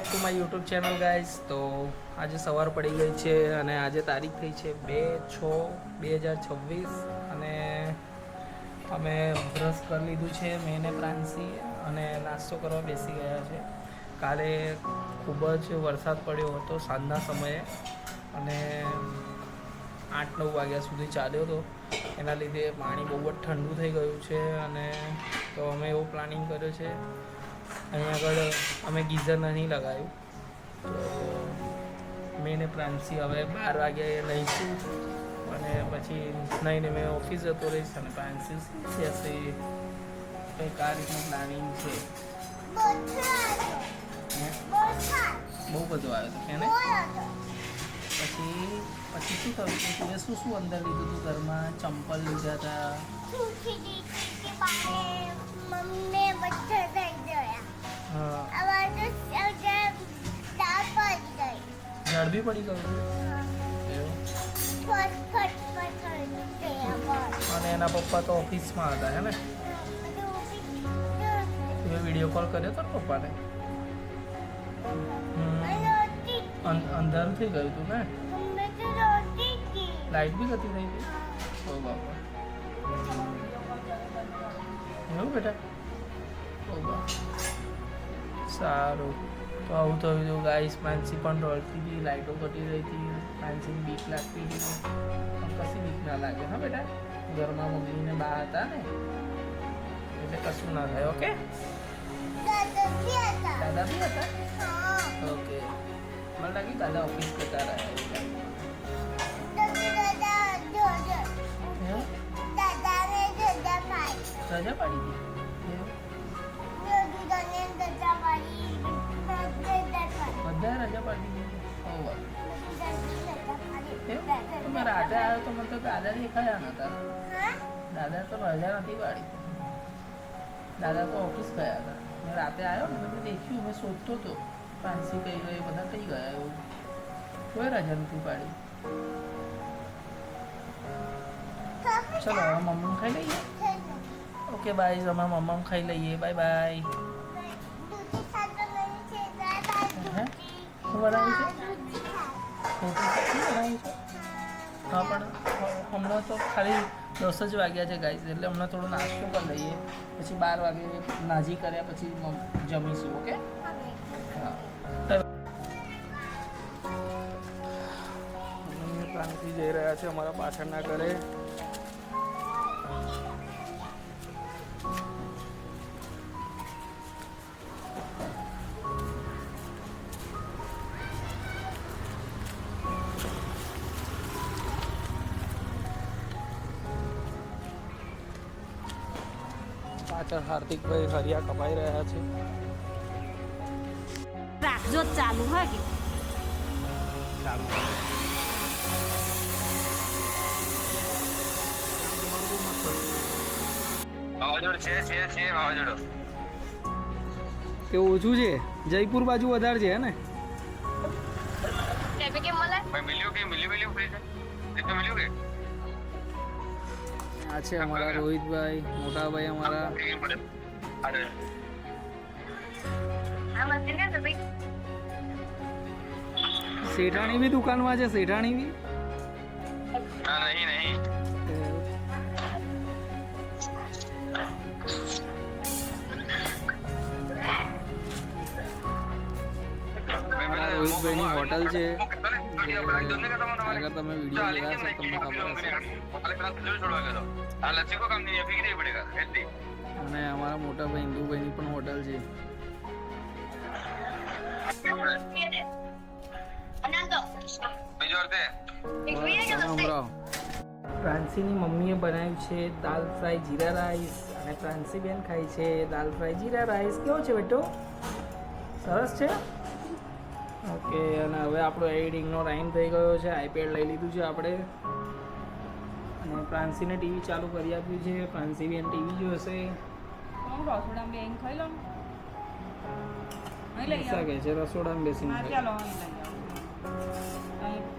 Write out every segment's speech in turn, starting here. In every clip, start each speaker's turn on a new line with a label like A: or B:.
A: To my YouTube channel guys. તો આજે સવાર પડી ગઈ છે અને આજે તારીખ થઈ છે 2/6/2026 અને અમે બ્રશ કરી લીધું છે મેને પ્રાંસી અને નાસ્તો કરવા બેસી ગયા છે. કાલે ખૂબ જ વરસાદ પડ્યો હતો સાંજના સમયે અને 8-9 વાગ્યા સુધી ચાલ્યો હતો. એના લીધે પાણી બહુ જ ઠંડુ થઈ ગયું છે અને તો અમે એવો પ્લાનિંગ કર્યો છે. અહીંયા આગળ અમે ગીઝર નહીં લગાવ્યું તો મેં ને પ્રાંસી હવે 12 વાગ્યે લઈશું અને પછી નહીં મેં ઓફિસ જતો રહીશ અને પ્રાંસી જશે. કંઈક આ રીતનું પ્લાનિંગ છે. બહુ બધું આવ્યો હતો કે ને પછી શું થયું હતું? તું શું અંદર લીધું હતું ઘરમાં? ચંપલ લીધા હતા? ઝાડ બી પડી ગયું અને એના પપ્પા તો ઓફિસમાં હતા હે ને? તું વિડીયો કોલ કર્યો હતો ને પપ્પાને? અંધારું થઈ ગયું હતું ને? લાઈટ બી જતી થઈ ગઈ? ઓ બાપા, એવું બેટા? ઓ બાપા, સારું. તો આવું થયું હતું ગાઈસ. પ્રાંસી પણ રડતી હતી, લાઈટો ઘટી રહી હતી, પ્રાંસીની બીક લાગતી હતી પણ કશી બીક ના લાગે હા બેટા. ઘરમાં મમ્મીને બા હતા ને એટલે કશું ના થાય. ઓકે, દાદા બી હતા? ઓકે, મને લાગ્યું દાદા ઓફિસ જતા રહ્યા. રજા પાડી હતી? બધા રજા પાડી દીધી? તમે રાતે આવ્યો તો મને તો દાદા દેખાયા નતા. દાદા તો રજા નથી પાડી. દાદા તો ઓફિસ ગયા હતા. મેં રાતે આવ્યો ને મેં દેખ્યું, મેં શોધતો હતો પ્રાંસી કઈ ગઈ, બધા કઈ ગયા, એવું કોઈ રજા નથી પાડી. ચલો હવે મમ્મી ખાઈ લઈએ. ઓકે બાય, અમે મમ્મા ખાઈ લઈએ. Bye bye. શું બનાવ્યું છે? હા, પણ હમણાં તો ખાલી 10 જ વાગ્યા છે ગાઈસ, એટલે હમણાં થોડો નાસ્તો કરી લઈએ, પછી 12 વાગે નાજી કર્યા પછી જમીશું. ઓકે, હા. પ્લાનથી જઈ રહ્યા છે અમારા પાછળના ઘરે. પાછળ હાર્દિકભાઈ હરિયા કપાઈ રહ્યા છે.
B: રાખજો ચાલુ હા કે
A: ચાલુ
C: વાવાઝોડું છે વાવાઝોડું.
A: કે ઓછું છે? જયપુર બાજુ વધારે છે ને? આ છે અમારા રોહિતભાઈ, મોટાભાઈ અમારા. શેઠાણી બી દુકાનમાં છે? શેઠાણી બી?
C: નહીં.
A: રોહિતભાઈની હોટલ છે. અગર તમે વિડીયો જોયા છો તમને ખબર હશે. અને અમારા મોટા ભાઈ હિન્દુભાઈની પણ હોટલ છે. પ્રાંસીની મમ્મીએ બનાવ્યું છે દાલ ફ્રાય જીરા રાઈસ અને પ્રાંસી બેન ખાય છે દાલ ફ્રાય જીરા રાઈસ. કેવો છે બેટો? સરસ છે. ઓકે, અને હવે આપણો એડિટિંગનો ટાઈમ થઈ ગયો છે. આઈપેડ લઈ લીધું છે આપણે અને પ્રાંસીને ટીવી ચાલુ કરી આપ્યું છે. પ્રાંસી બેન ટીવી જોશે.
B: રસોડામાં બેન ખાઈ લો
A: શકે છે રસોડામાં બેસીને.
B: ચાલો અહીં લઈ આવો.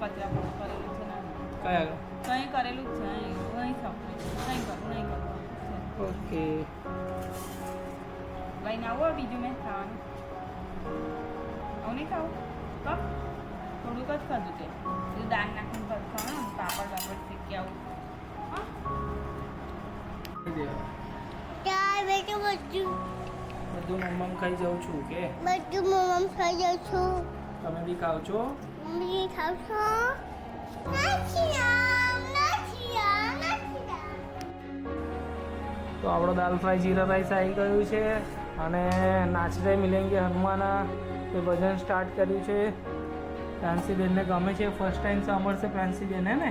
B: કચરા પોતું કરેલું છે ને?
A: કયા?
B: કંઈ કરેલું જ છે અહીં નહીં કરું.
A: ઓકે,
B: લઈને આવો બીજું મેં ખાવાનું. આવું નહીં ખાવું કમ થોડુંક જ ખાધું તે તું દાળ નાખીને ભાત ખાવાનું પાપડ શીખી આવું હા
D: ચાર બેટો બધું
A: બધું મમ્મમ ખાઈ જાઉં છું કે
D: બધું મમ્મ ખાઈ જાઉં છું
A: તમે બી ખાવ છો
D: મમ્મી ખાવ છો નથી
A: તો આપણો દાલ ફ્રાય જીરા રાઈસ આવી ગયું છે અને નાચતે મિલેંગે હનુમાના એ ભજન સ્ટાર્ટ કર્યું છે. પ્રાંસીબેનને ગમે છે, ફર્સ્ટ ટાઈમ સાંભળશે પ્રાંસીબેન હે ને.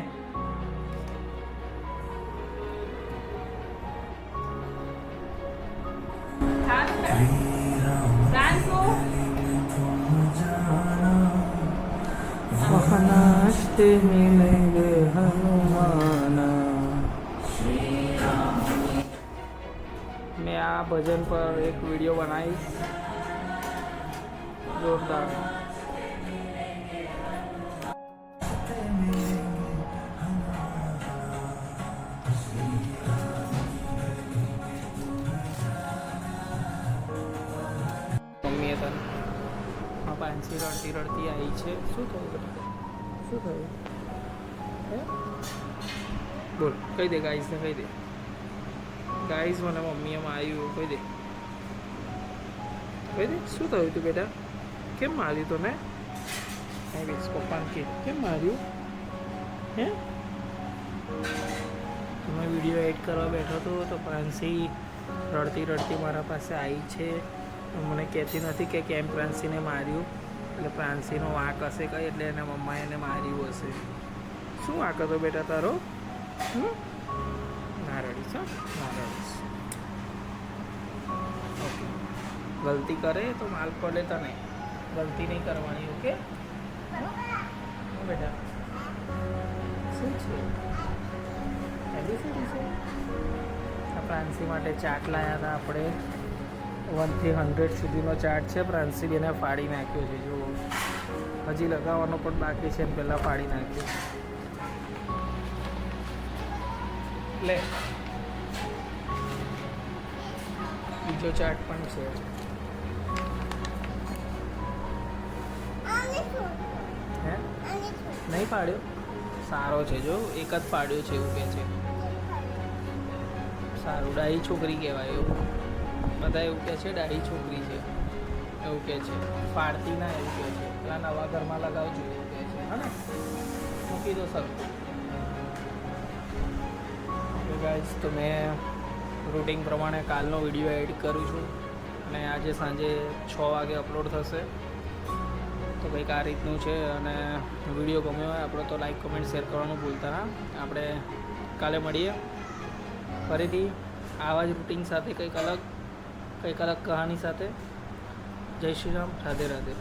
A: નાચતે મિલેંગે હનુમાના. મેં આ ભજન પર એક વિડીયો બનાવીશ જોરદાર. મમ્મીએ તને હા પાંચી રડતી રડતી આવી છે. શું થયું બેટા? શું થયું હે? બોલ કહી દે ગાઈસને, કહી દે ગાઈસ મને મમ્મીએ માર્યું. કહી દે, કહી દે શું થયું તું બેટા? કેમ માર્યું તને? હે બેસ પપ્પાને કે કેમ માર્યું હે? તમે વિડીયો એડ કરવા બેઠો હતો તો પ્રાંસી રડતી રડતી મારા પાસે આવી છે. મને કહેતી નથી કે કેમ પ્રાંસીને માર્યું. એટલે પ્રાંસીનો વાંક હશે કંઈ, એટલે એના મમ્માએ એને માર્યું હશે. શું વાંક હતો બેટા તારો? ના રડીશ હો, ના રડીશ. ઓકે, ગલતી કરે તો માલ પડે તને, ગલતી નહીં કરવાની. ઓકે બેટા શું છે? એબીસીડી છે. આ પ્રાંસી માટે ચાટ લાવ્યા હતા આપણે. 1 થી 100 સુધીનો ચાર્ટ છે. પ્રાંસી બેને ફાડી નાખ્યો છે. જો હજી લગાવવાનો પણ બાકી છે, પહેલાં ફાડી નાખ્યો. લે બીજો ચાર્ટ પણ છે. હે નહીં પાડ્યો? સારો છે. જો એક જ પાડ્યો છે એવું કહે છે. સારું, ડાહી છોકરી કહેવાય એવું બધા એવું કહે છે. ડાહી છોકરી છે એવું કહે છે. પાડતી ના એવું કહે છે. પેલા નવા ઘરમાં લગાવજો એવું કહે છે. હા ને, મૂકી દો સર. ગાઈસ તો મેં રૂટિન પ્રમાણે કાલનો વિડીયો એડ કરું છું અને આજે સાંજે 6 વાગે અપલોડ થશે. તો કંઈક આ રીતનું છે. અને વિડીયો ગમ્યો હોય આપણો તો લાઈક કમેન્ટ શેર કરવાનું ભૂલતા ના. આપણે કાલે મળીએ ફરીથી આવા જ રૂટિન સાથે, કંઈક અલગ કહાની સાથે. જય શ્રી રામ, રાધે રાધે.